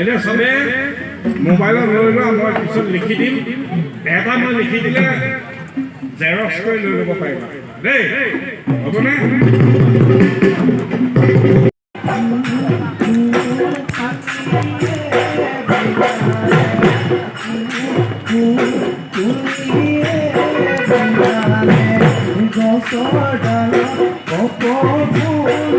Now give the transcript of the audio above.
এতিয়া চবে মোবাইলত লৈ লোৱা, মই পিছত লিখি দিম। এটা মই লিখি দিলে জেৰক্স কৰি লৈ ল'ব পাৰিবা দেই, হ'বনে? গছৰ ডালত কপৌ ফুল